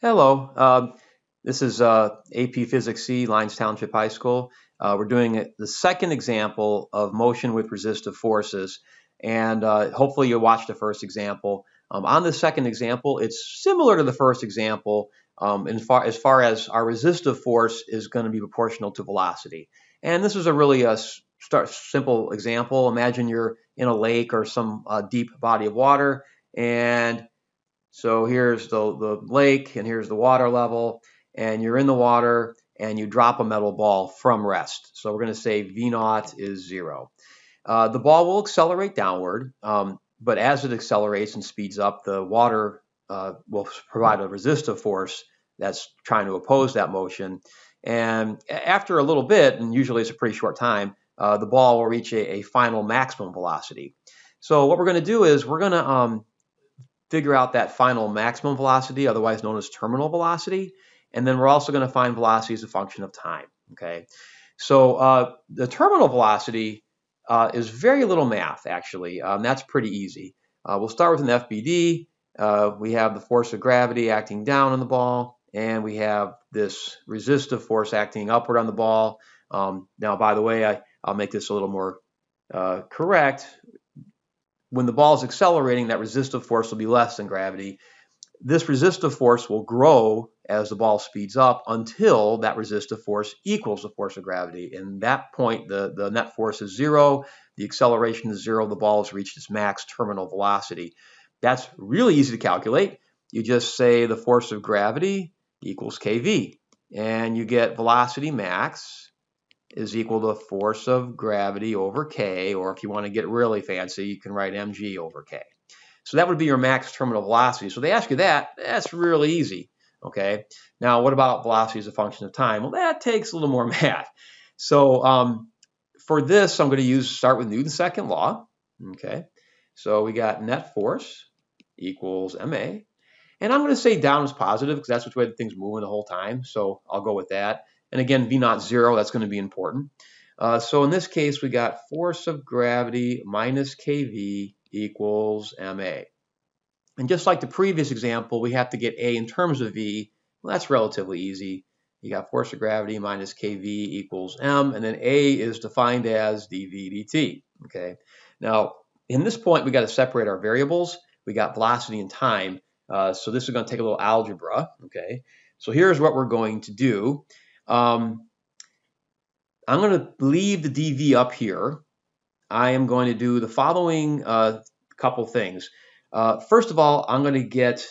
Hello, this is AP Physics C, Lyons Township High School. We're doing the second example of motion with resistive forces, and hopefully you'll watch the first example. On the second example, it's similar to the first example as far as our resistive force is going to be proportional to velocity. And this is a really simple example. Imagine you're in a lake or some deep body of water, and so here's the lake and here's the water level, and you're in the water and you drop a metal ball from rest. So we're going to say V naught is 0. The ball will accelerate downward, but as it accelerates and speeds up, the water will provide a resistive force that's trying to oppose that motion. And after a little bit, and usually it's a pretty short time, the ball will reach a final maximum velocity. So what we're going to do is we're going to figure out that final maximum velocity, otherwise known as terminal velocity. And then we're also going to find velocity as a function of time. Okay, so the terminal velocity is very little math, actually. That's pretty easy. We'll start with an FBD. We have the force of gravity acting down on the ball, and we have this resistive force acting upward on the ball. Now, by the way, I'll make this a little more correct. When the ball is accelerating, that resistive force will be less than gravity. This resistive force will grow as the ball speeds up until that resistive force equals the force of gravity. And at that point, the net force is 0, the acceleration is 0, the ball has reached its max terminal velocity. That's really easy to calculate. You just say the force of gravity equals kV, and you get velocity max is equal to force of gravity over k, or if you want to get really fancy, you can write mg over k. So that would be your max terminal velocity. So they ask you that, that's really easy. Okay. Now, what about velocity as a function of time? Well, that takes a little more math. So for this, I'm going to start with Newton's second law. Okay. So we got net force equals ma. And I'm going to say down is positive because that's which way the thing's moving the whole time. So I'll go with that. And again, V naught 0, that's going to be important. So in this case, we got force of gravity minus kV equals ma. And just like the previous example, we have to get a in terms of v. Well, that's relatively easy. You got force of gravity minus kV equals m, and then a is defined as dv dt. Okay. Now, in this point, we got to separate our variables. We got velocity and time. So this is going to take a little algebra. Okay. So here's what we're going to do. I'm going to leave the dv up here. I am going to do the following couple things. First of all, I'm going to get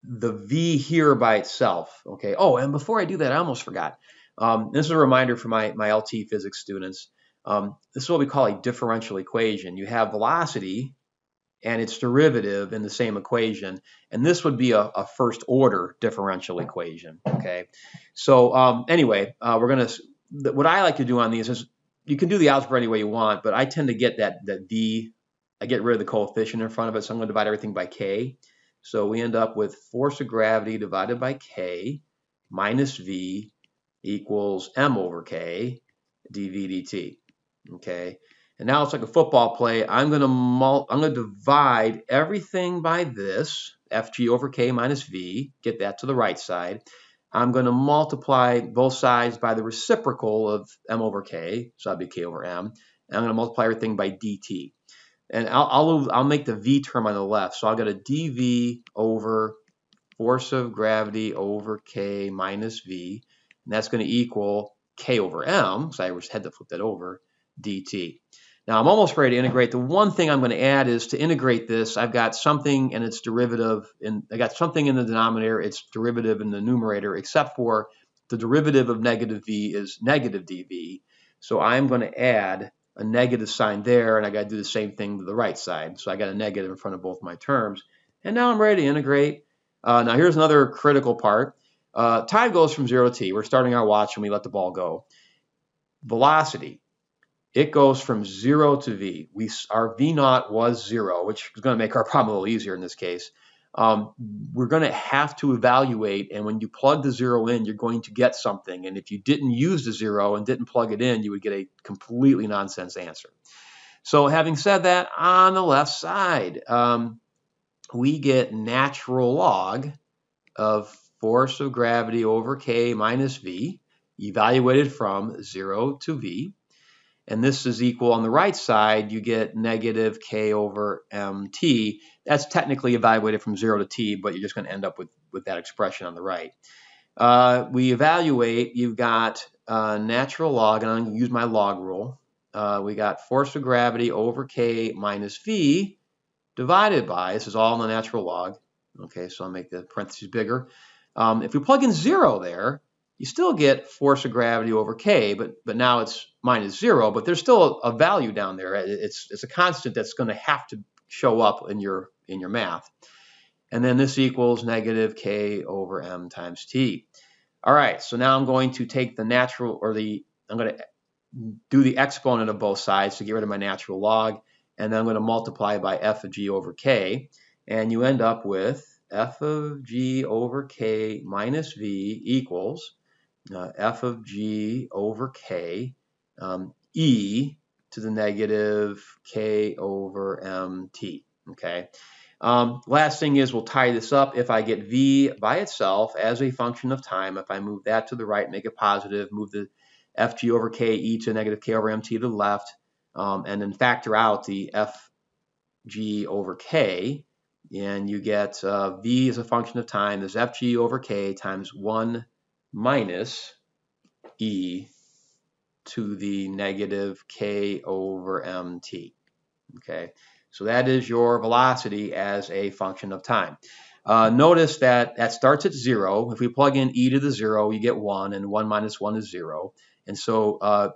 the v here by itself. Okay. Oh, and before I do that, I almost forgot. This is a reminder for my LT physics students. This is what we call a differential equation. You have velocity and its derivative in the same equation, and this would be a first order differential equation. Okay. So anyway, what I like to do on these is, you can do the algebra any way you want, but I tend to get that v, I get rid of the coefficient in front of it, so I'm going to divide everything by k. So we end up with force of gravity divided by k minus v equals m over k dv dt. Okay. And now it's like a football play. I'm going to divide everything by this, fg over k minus v, get that to the right side. I'm going to multiply both sides by the reciprocal of m over k, so that'd be k over m. And I'm going to multiply everything by dt. And I'll make the v term on the left. So I'll get a dv over force of gravity over k minus v. And that's going to equal k over m, so I just had to flip that over, dt. Now I'm almost ready to integrate. The one thing I'm going to add is to integrate this, I've got something and its derivative, and I got something in the denominator, its derivative in the numerator, except for the derivative of negative v is negative dv. So I'm going to add a negative sign there, and I got to do the same thing to the right side. So I got a negative in front of both my terms. And now I'm ready to integrate. Now here's another critical part. Time goes from 0 to t. We're starting our watch when we let the ball go. Velocity. It goes from 0 to v. Our v naught was 0, which is going to make our problem a little easier in this case. We're going to have to evaluate, and when you plug the 0 in, you're going to get something. And if you didn't use the 0 and didn't plug it in, you would get a completely nonsense answer. So having said that, on the left side, we get natural log of force of gravity over k minus v, evaluated from 0 to v. And this is equal on the right side, you get negative k over mt. That's technically evaluated from 0 to t, but you're just going to end up with that expression on the right. We evaluate, you've got natural log, and I'm going to use my log rule. We got force of gravity over k minus v divided by, this is all in the natural log. Okay, so I'll make the parentheses bigger. If we plug in 0 there, you still get force of gravity over k, but now it's minus 0, but there's still a value down there. It's a constant that's going to have to show up in your math. And then this equals negative k over m times t. All right, so now I'm going to take the natural, I'm going to do the exponent of both sides to get rid of my natural log, and then I'm going to multiply by f of g over k, and you end up with f of g over k minus v equals f of g over k e to the negative k over mt. Okay. Last thing is we'll tie this up. If I get v by itself as a function of time, if I move that to the right, make it positive, move the fg over k e to negative k over mt to the left, and then factor out the fg over k, and you get v as a function of time is fg over k times 1 minus e to the negative k over mt. Okay, so that is your velocity as a function of time. Notice that starts at 0. If we plug in e to the 0, you get 1, and 1 minus 1 is 0. And so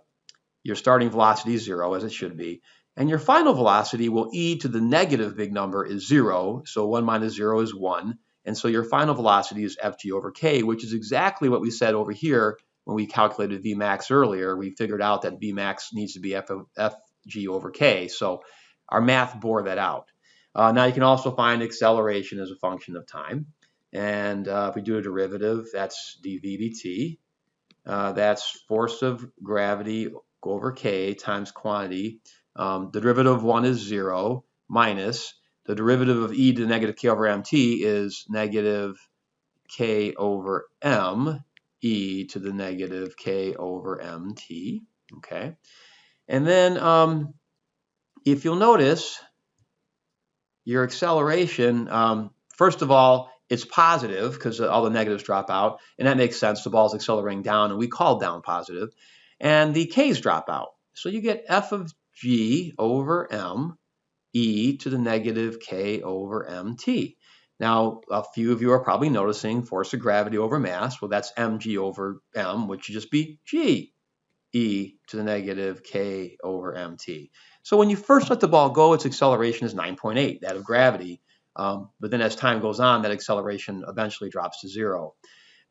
your starting velocity is 0, as it should be. And your final velocity, well, e to the negative big number is 0, so 1 minus 0 is 1. And so your final velocity is fg over k, which is exactly what we said over here when we calculated Vmax earlier. We figured out that Vmax needs to be fg over k, so our math bore that out. Now you can also find acceleration as a function of time. And if we do a derivative, that's dv dt. That's force of gravity over k times quantity. The derivative of 1 is 0 minus the derivative of e to the negative k over mt is negative k over m e to the negative k over mt. Okay. And then if you'll notice, your acceleration, first of all, it's positive because all the negatives drop out, and that makes sense. The ball's accelerating down, and we call down positive, and the k's drop out. So you get f of g over m e to the negative k over mt. Now, a few of you are probably noticing force of gravity over mass. Well, that's mg over m, which would just be g e to the negative k over mt. So when you first let the ball go, its acceleration is 9.8, that of gravity. But then as time goes on, that acceleration eventually drops to 0.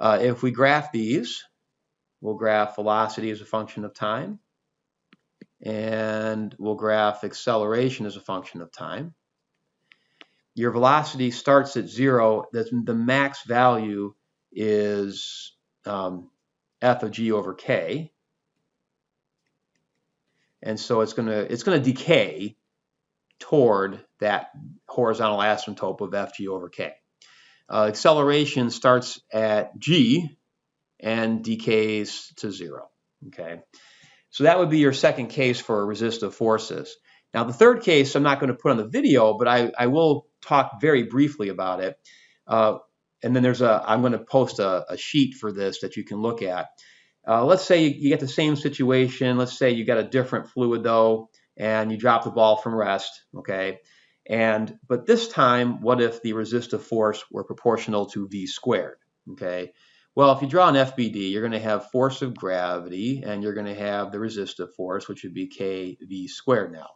If we graph these, we'll graph velocity as a function of time, and we'll graph acceleration as a function of time. Your velocity starts at 0. The max value is f of g over k. And so it's gonna decay toward that horizontal asymptote of fg over k. Acceleration starts at g and decays to 0. Okay, so that would be your second case for resistive forces. Now the third case I'm not going to put on the video, but I will talk very briefly about it. And then I'm going to post a sheet for this that you can look at. Let's say you get the same situation. Let's say you got a different fluid though, and you drop the ball from rest, okay? But this time, what if the resistive force were proportional to v squared, okay? Well, if you draw an FBD, you're going to have force of gravity, and you're going to have the resistive force, which would be kv squared now.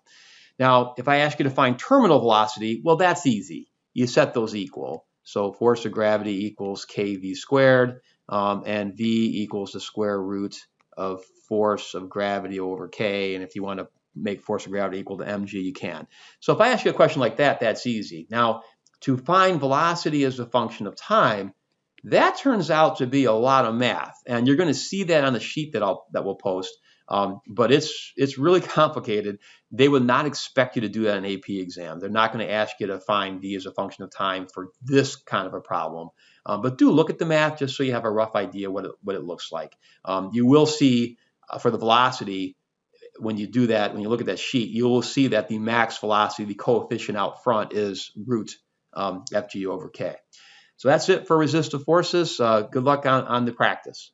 Now, if I ask you to find terminal velocity, well, that's easy. You set those equal. So force of gravity equals kv squared, and v equals the square root of force of gravity over k. And if you want to make force of gravity equal to mg, you can. So if I ask you a question like that, that's easy. Now, to find velocity as a function of time, that turns out to be a lot of math. And you're going to see that on the sheet that we'll post. But it's really complicated. They would not expect you to do that in an AP exam. They're not going to ask you to find D as a function of time for this kind of a problem. But do look at the math just so you have a rough idea what it looks like. You will see for the velocity, when you do that, when you look at that sheet, you will see that the max velocity, the coefficient out front, is root FG over K. So that's it for resistive forces. Good luck on the practice.